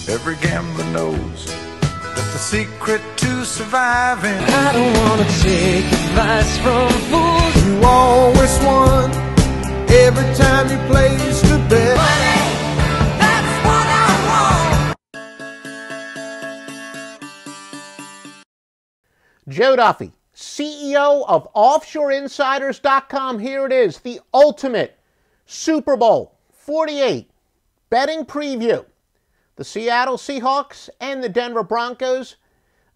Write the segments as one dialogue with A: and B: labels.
A: Every gambler knows that the secret to surviving.
B: I don't wanna take advice from fools.
C: You always won every time you placed a bet.
B: Money, that's what I want.
D: Joe Duffy, CEO of OffshoreInsiders.com. Here it is, the ultimate Super Bowl XLVIII betting preview. The Seattle Seahawks and the Denver Broncos.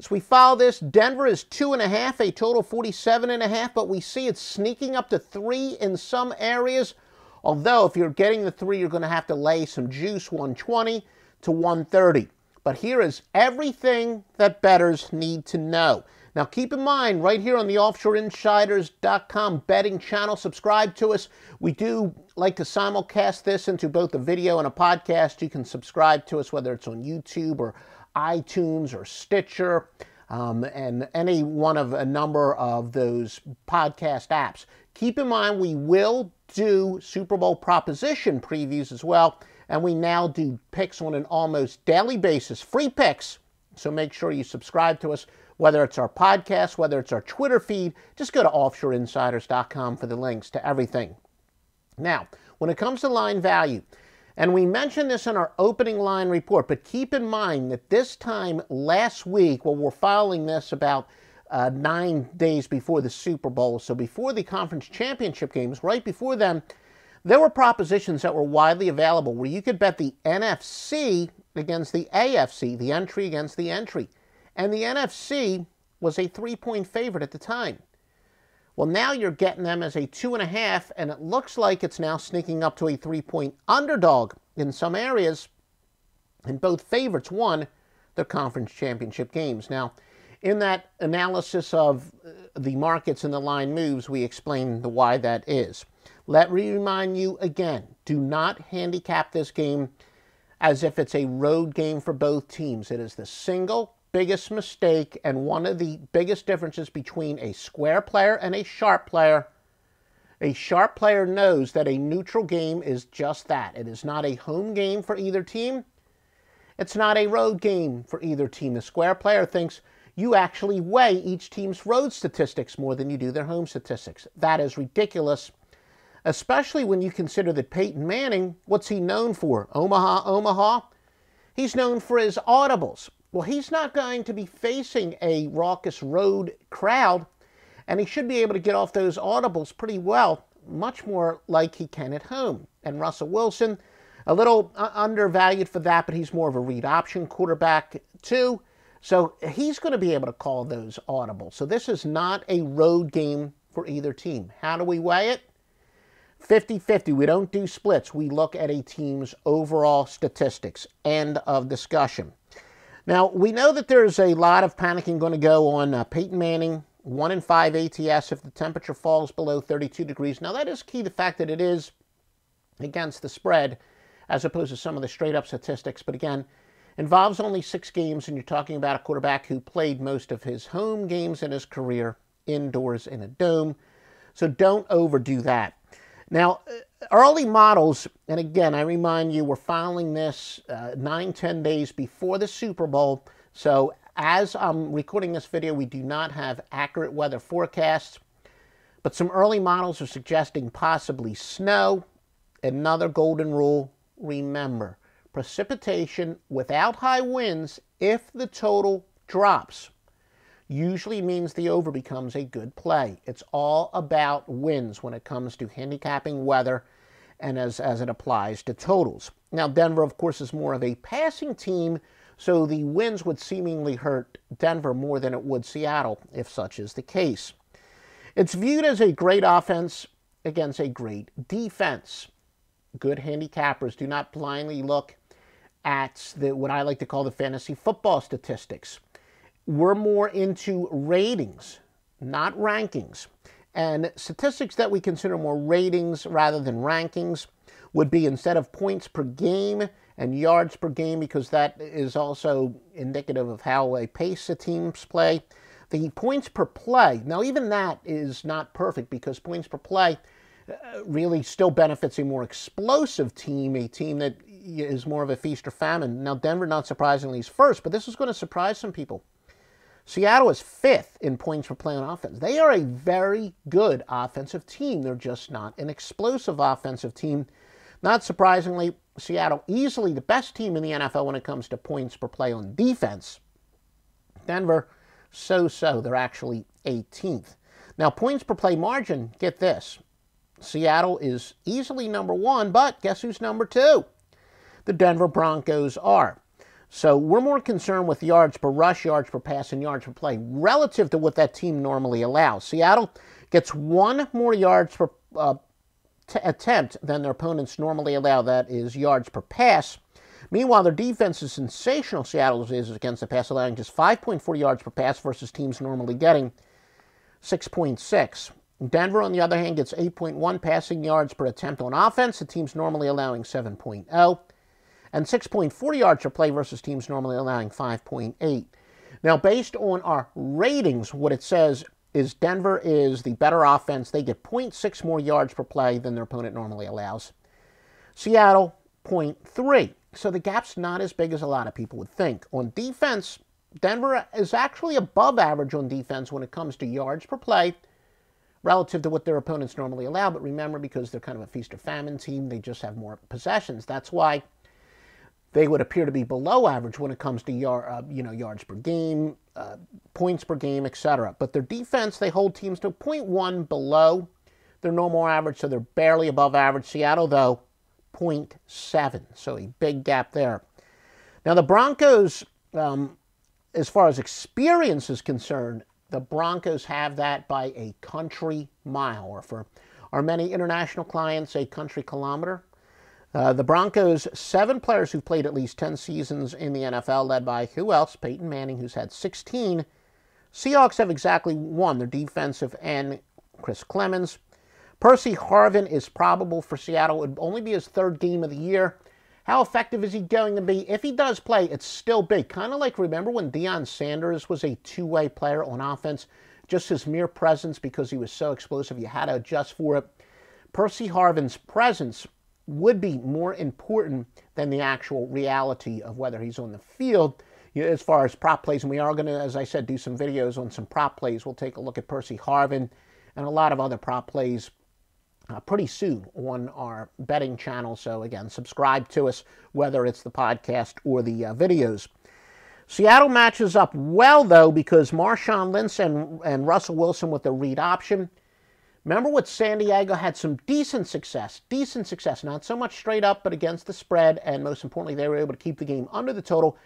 D: As we follow this, Denver is 2.5, a total 47.5, but we see it's sneaking up to 3 in some areas. Although, if you're getting the 3, you're going to have to lay some juice, 120 to 130. But here is everything that bettors need to know. Now, keep in mind, right here on the OffshoreInsiders.com betting channel, subscribe to us. We do like to simulcast this into both a video and a podcast. You can subscribe to us, whether it's on YouTube or iTunes or Stitcher, and any one of a number of those podcast apps. Keep in mind, we will do Super Bowl proposition previews as well, and we now do picks on an almost daily basis, free picks. So make sure you subscribe to us, whether it's our podcast, whether it's our Twitter feed. Just go to OffshoreInsiders.com for the links to everything. Now, when it comes to line value, and we mentioned this in our opening line report, but keep in mind that this time last week, well, we're following this about 9 days before the Super Bowl, so before the conference championship games, right before them, there were propositions that were widely available where you could bet the NFC against the AFC, the entry against the entry. And the NFC was a 3-point favorite at the time. Well, now you're getting them as a 2.5, and it looks like it's now sneaking up to a 3-point underdog in some areas. And both favorites won the conference championship games. Now, in that analysis of the markets and the line moves, we explain why that is. Let me remind you again, do not handicap this game as if it's a road game for both teams. It is the single biggest mistake and one of the biggest differences between a square player and a sharp player. A sharp player knows that a neutral game is just that. It is not a home game for either team. It's not a road game for either team. The square player thinks you actually weigh each team's road statistics more than you do their home statistics. That is ridiculous, especially when you consider that Peyton Manning, what's he known for? Omaha, Omaha. He's known for his audibles. Well, he's not going to be facing a raucous road crowd, and he should be able to get off those audibles pretty well, much more like he can at home. And Russell Wilson, a little undervalued for that, but he's more of a read option quarterback too, so he's going to be able to call those audibles. So this is not a road game for either team. How do we weigh it? 50-50. We don't do splits. We look at a team's overall statistics. End of discussion. Now, we know that there's a lot of panicking going to go on Peyton Manning, 1-5 ATS if the temperature falls below 32 degrees. Now, that is key to the fact that it is against the spread as opposed to some of the straight-up statistics. But again, involves only 6 games, and you're talking about a quarterback who played most of his home games in his career indoors in a dome. So don't overdo that. Now, early models, and again, I remind you, we're following this 9-10 days before the Super Bowl. So as I'm recording this video, we do not have accurate weather forecasts. But some early models are suggesting possibly snow. Another golden rule, remember, precipitation without high winds, if the total drops, usually means the over becomes a good play. It's all about wins when it comes to handicapping weather and as it applies to totals. Now, Denver, of course, is more of a passing team, so the wins would seemingly hurt Denver more than it would Seattle, if such is the case. It's viewed as a great offense against a great defense. Good handicappers do not blindly look at what I like to call the fantasy football statistics. We're more into ratings, not rankings. And statistics that we consider more ratings rather than rankings would be, instead of points per game and yards per game, because that is also indicative of how a pace the teams play, the points per play. Now, even that is not perfect, because points per play really still benefits a more explosive team, a team that is more of a feast or famine. Now, Denver, not surprisingly, is first, but this is going to surprise some people. Seattle is fifth in points per play on offense. They are a very good offensive team. They're just not an explosive offensive team. Not surprisingly, Seattle easily the best team in the NFL when it comes to points per play on defense. Denver, so-so. They're actually 18th. Now, points per play margin, get this. Seattle is easily number one, but guess who's number two? The Denver Broncos are. So we're more concerned with yards per rush, yards per pass, and yards per play relative to what that team normally allows. Seattle gets one more yards per attempt than their opponents normally allow. That is yards per pass. Meanwhile, their defense is sensational. Seattle's is against the pass, allowing just 5.4 yards per pass versus teams normally getting 6.6. Denver, on the other hand, gets 8.1 passing yards per attempt on offense. The team's normally allowing 7.0. And 6.4 yards per play versus teams normally allowing 5.8. Now, based on our ratings, what it says is Denver is the better offense. They get 0.6 more yards per play than their opponent normally allows. Seattle, 0.3. So the gap's not as big as a lot of people would think. On defense, Denver is actually above average on defense when it comes to yards per play relative to what their opponents normally allow. But remember, because they're kind of a feast or famine team, they just have more possessions. That's why they would appear to be below average when it comes to yards per game, points per game, etc. But their defense, they hold teams to 0.1 below their normal average, so they're barely above average. Seattle, though, 0.7, so a big gap there. Now, the Broncos, as far as experience is concerned, the Broncos have that by a country mile, or for our many international clients, a country kilometer. The Broncos, 7 players who've played at least 10 seasons in the NFL, led by who else? Peyton Manning, who's had 16. Seahawks have exactly 1, their defensive end, Chris Clemens. Percy Harvin is probable for Seattle. It would only be his 3rd game of the year. How effective is he going to be? If he does play, it's still big. Kind of like, remember when Deion Sanders was a two-way player on offense? Just his mere presence, because he was so explosive, you had to adjust for it. Percy Harvin's presence would be more important than the actual reality of whether he's on the field. As far as prop plays, and we are going to, as I said, do some videos on some prop plays. We'll take a look at Percy Harvin and a lot of other prop plays pretty soon on our betting channel. So again, subscribe to us, whether it's the podcast or the videos. Seattle matches up well, though, because Marshawn Lynch and Russell Wilson with the read option. Remember what San Diego had some decent success, not so much straight up, but against the spread, and most importantly, they were able to keep the game under the total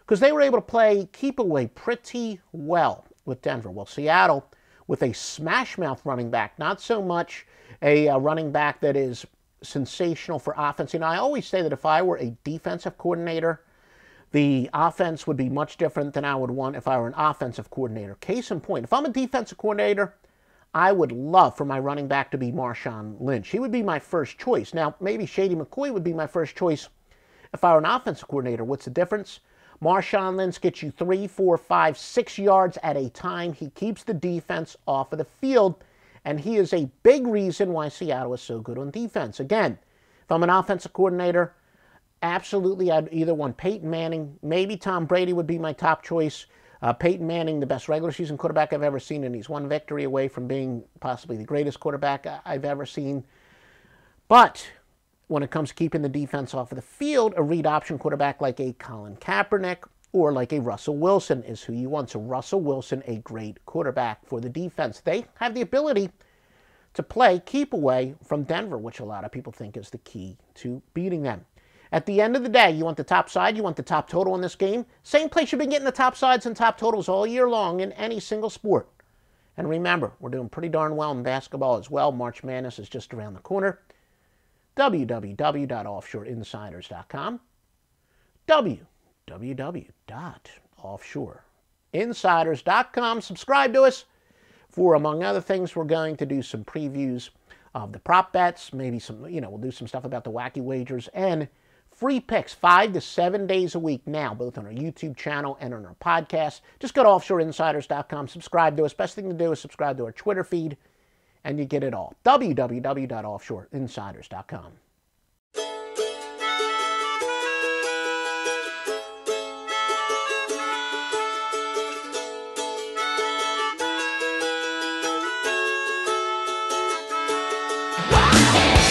D: because they were able to play keep away pretty well with Denver. Well, Seattle, with a smash-mouth running back, not so much a running back that is sensational for offense. You know, I always say that if I were a defensive coordinator, the offense would be much different than I would want if I were an offensive coordinator. Case in point, if I'm a defensive coordinator, I would love for my running back to be Marshawn Lynch. He would be my first choice. Now, maybe Shady McCoy would be my first choice if I were an offensive coordinator. What's the difference? Marshawn Lynch gets you 3, 4, 5, 6 yards at a time. He keeps the defense off of the field, and he is a big reason why Seattle is so good on defense. Again, if I'm an offensive coordinator, absolutely I'd either want Peyton Manning, maybe Tom Brady would be my top choice. Peyton Manning, the best regular season quarterback I've ever seen, and he's one victory away from being possibly the greatest quarterback I've ever seen. But when it comes to keeping the defense off of the field, a read option quarterback like a Colin Kaepernick or like a Russell Wilson is who you want. So Russell Wilson, a great quarterback for the defense. They have the ability to play keep away from Denver, which a lot of people think is the key to beating them. At the end of the day, you want the top side, you want the top total in this game. Same place you've been getting the top sides and top totals all year long in any single sport. And remember, we're doing pretty darn well in basketball as well. March Madness is just around the corner. www.offshoreinsiders.com. www.offshoreinsiders.com. Subscribe to us for, among other things, we're going to do some previews of the prop bets, maybe some, we'll do some stuff about the wacky wagers, and free picks 5 to 7 days a week now, both on our YouTube channel and on our podcast. Just go to offshoreinsiders.com, subscribe to us. Best thing to do is subscribe to our Twitter feed, and you get it all. www.offshoreinsiders.com.